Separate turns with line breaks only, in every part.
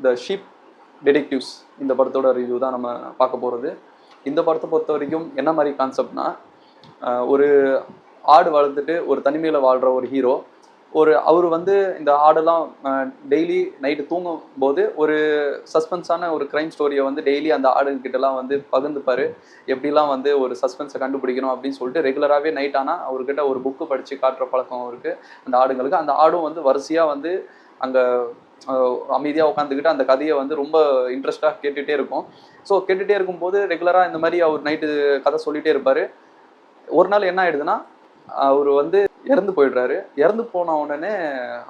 The sheep detectives இந்த படத்தோட review தான் நம்ம பார்க்க போகிறது. இந்த படத்தை பொறுத்த வரைக்கும் என்ன மாதிரி கான்செப்ட்னா, ஒரு ஆடு வளர்த்துட்டு ஒரு தனிமையில் வாழ்கிற ஒரு ஹீரோ, அவர் வந்து இந்த ஆடெல்லாம் டெய்லி நைட்டு தூங்கும் போது ஒரு சஸ்பென்ஸான ஒரு க்ரைம் ஸ்டோரியை வந்து டெய்லி அந்த ஆடுகிட்டலாம் வந்து பகிர்ந்துப்பார். எப்படிலாம் வந்து ஒரு சஸ்பென்ஸை கண்டுபிடிக்கணும் அப்படின்னு சொல்லிட்டு ரெகுலராகவே நைட் ஆனால் அவர்கிட்ட ஒரு புக்கு படித்து காட்டுற பழக்கம் அவருக்கு, அந்த ஆடுங்களுக்கு. அந்த ஆடும் வந்து வரிசையாக வந்து அங்கே அமைதியாக உட்காந்துக்கிட்டு அந்த கதையை வந்து ரொம்ப இன்ட்ரெஸ்டாக கேட்டுகிட்டே இருக்கும். ஸோ கேட்டுகிட்டே இருக்கும்போது ரெகுலராக இந்த மாதிரி அவர் நைட்டு கதை சொல்லிகிட்டே இருப்பார். ஒரு நாள் என்ன ஆயிடுதுன்னா, அவர் வந்து இறந்து போயிடுறாரு. இறந்து போன உடனே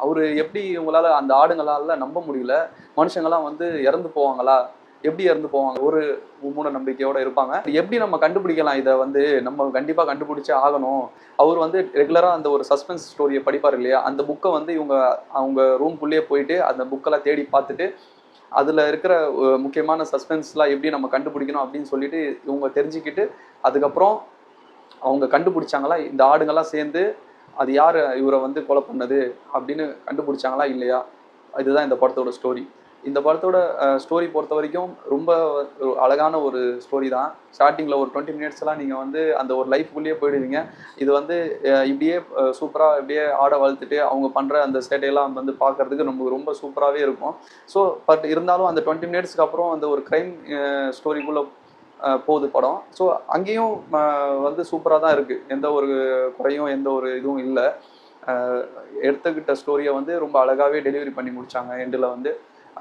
அவர் எப்படி உங்களால் அந்த ஆடுங்களால நம்ப முடியல, மனுஷங்கள்லாம் வந்து இறந்து போவாங்களா, எப்படி இறந்து போவாங்க, ஒரு மூட நம்பிக்கையோடு இருப்பாங்க. எப்படி நம்ம கண்டுபிடிக்கலாம், இதை வந்து நம்ம கண்டிப்பாக கண்டுபிடிச்சே ஆகணும். அவர் வந்து ரெகுலராக அந்த ஒரு சஸ்பென்ஸ் ஸ்டோரியை படிப்பார் இல்லையா, அந்த புக்கை வந்து அவங்க ரூம்குள்ளேயே போயிட்டு அந்த புக்கெல்லாம் தேடி பார்த்துட்டு அதில் இருக்கிற முக்கியமான சஸ்பென்ஸ்லாம் எப்படி நம்ம கண்டுபிடிக்கணும் அப்படின்னு சொல்லிட்டு இவங்க தெரிஞ்சுக்கிட்டு, அதுக்கப்புறம் அவங்க கண்டுபிடிச்சாங்களா, இந்த ஆடுங்கள்லாம் சேர்ந்து அது யார் இவரை வந்து கொலை பண்ணது அப்படின்னு கண்டுபிடிச்சாங்களா இல்லையா, இதுதான் இந்த படத்தோட ஸ்டோரி. இந்த படத்தோட ஸ்டோரி பொறுத்த வரைக்கும் ரொம்ப அழகான ஒரு ஸ்டோரி தான். ஸ்டார்டிங்கில் ஒரு 20 மினிட்ஸ்லாம் நீங்கள் வந்து அந்த ஒரு லைஃப்குள்ளேயே போயிடுவீங்க. இது வந்து இப்படியே சூப்பராக இப்படியே ஆடை வளர்த்துட்டு அவங்க பண்ணுற அந்த சேட்டையெல்லாம் வந்து பார்க்குறதுக்கு நமக்கு ரொம்ப சூப்பராகவே இருக்கும். ஸோ பட் இருந்தாலும் அந்த 20 மினிட்ஸ்க்கு அப்புறம் அந்த ஒரு க்ரைம் ஸ்டோரிக்குள்ளே போகுது படம். ஸோ அங்கேயும் வந்து சூப்பராக தான் இருக்குது. எந்த ஒரு குறையும் எந்த ஒரு இதுவும் இல்லை. எடுத்துக்கிட்ட ஸ்டோரியை வந்து ரொம்ப அழகாகவே டெலிவரி பண்ணி முடித்தாங்க. எண்டில் வந்து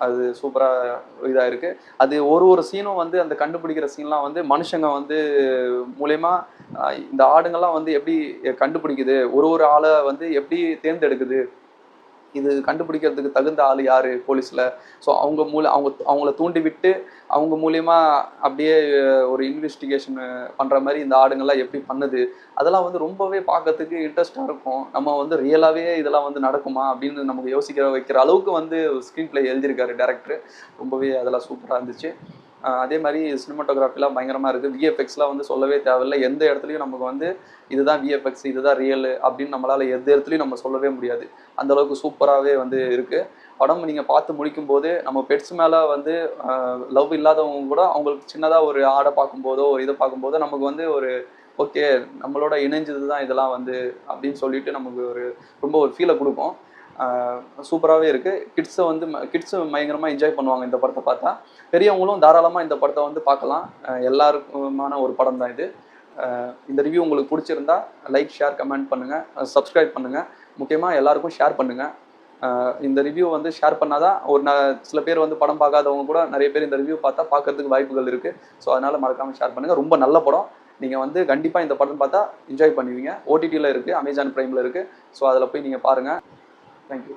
அது சூப்பராக இதாக இருக்குது. அது ஒரு சீனும் வந்து அந்த கண்டுபிடிக்கிற சீன்லாம் வந்து மனுஷங்க வந்து மூலயமா இந்த ஆடுங்கள்லாம் வந்து எப்படி கண்டுபிடிக்குது, ஒரு ஆளை வந்து எப்படி தேர்ந்தெடுக்குது, இது கண்டுபிடிக்கிறதுக்கு தகுந்த ஆள் யார் போலீஸில், ஸோ அவங்கள தூண்டி விட்டு அவங்க மூலியமா அப்படியே ஒரு இன்வெஸ்டிகேஷன் பண்ணுற மாதிரி இந்த ஆடுங்கள்லாம் எப்படி பண்ணுது, அதெல்லாம் வந்து ரொம்பவே பார்க்கறதுக்கு இன்ட்ரெஸ்டாக இருக்கும். நம்ம வந்து ரியலாகவே இதெல்லாம் வந்து நடக்குமா அப்படின்னு நமக்கு யோசிக்கிற வைக்கிற அளவுக்கு வந்து ஸ்க்ரீன் பிளே எழுதியிருக்காரு டேரக்டர். ரொம்பவே அதெல்லாம் சூப்பராக இருந்துச்சு. அதே மாதிரி சினிமாட்டோகிராஃபிலாம் பயங்கரமாக இருக்குது. விஎஃப்எக்ஸ்லாம் வந்து சொல்லவே தேவையில்லை. எந்த இடத்துலையும் நமக்கு வந்து இதுதான் விஎஃப்எக்ஸ், இதுதான் ரியல் அப்படின்னு நம்மளால் எந்த இடத்துலையும் நம்ம சொல்லவே முடியாது. அந்தளவுக்கு சூப்பராகவே வந்து இருக்குது. படம் நீங்கள் பார்த்து முடிக்கும்போது நம்ம பெட்ஸ் மேலே வந்து லவ் இல்லாதவங்க கூட அவங்களுக்கு சின்னதாக ஒரு ஆடை பார்க்கும்போதோ ஒரு இதை பார்க்கும்போதோ நமக்கு வந்து ஒரு ஓகே, நம்மளோட இணைஞ்சது தான் இதெல்லாம் வந்து அப்படின்னு சொல்லிட்டு நமக்கு ரொம்ப ஒரு ஃபீலை கொடுக்கும். சூப்பராகவே இருக்குது. கிட்ஸு பயங்கரமாக என்ஜாய் பண்ணுவாங்க இந்த படத்தை பார்த்தா. பெரியவங்களும் தாராளமாக இந்த படத்தை வந்து பார்க்கலாம். எல்லாருக்குமான ஒரு படம் தான் இது. இந்த ரிவ்யூ உங்களுக்கு பிடிச்சிருந்தா லைக், ஷேர், கமெண்ட் பண்ணுங்கள், சப்ஸ்கிரைப் பண்ணுங்கள். முக்கியமாக எல்லாருக்கும் ஷேர் பண்ணுங்கள். இந்த ரிவ்யூ வந்து ஷேர் பண்ணாதான் சில பேர் வந்து படம் பார்க்காதவங்க கூட நிறைய பேர் இந்த ரிவ்யூ பார்த்தா பார்க்கறதுக்கு வாய்ப்புகள் இருக்குது. ஸோ அதனால் மறக்காமல் ஷேர் பண்ணுங்கள். ரொம்ப நல்ல படம். நீங்கள் வந்து கண்டிப்பாக இந்த படம் பார்த்தா என்ஜாய் பண்ணுவீங்க. ஓடிடியில் இருக்குது, அமேசான் ப்ரைமில் இருக்குது. ஸோ அதில் போய் நீங்கள் பாருங்கள். Thank you.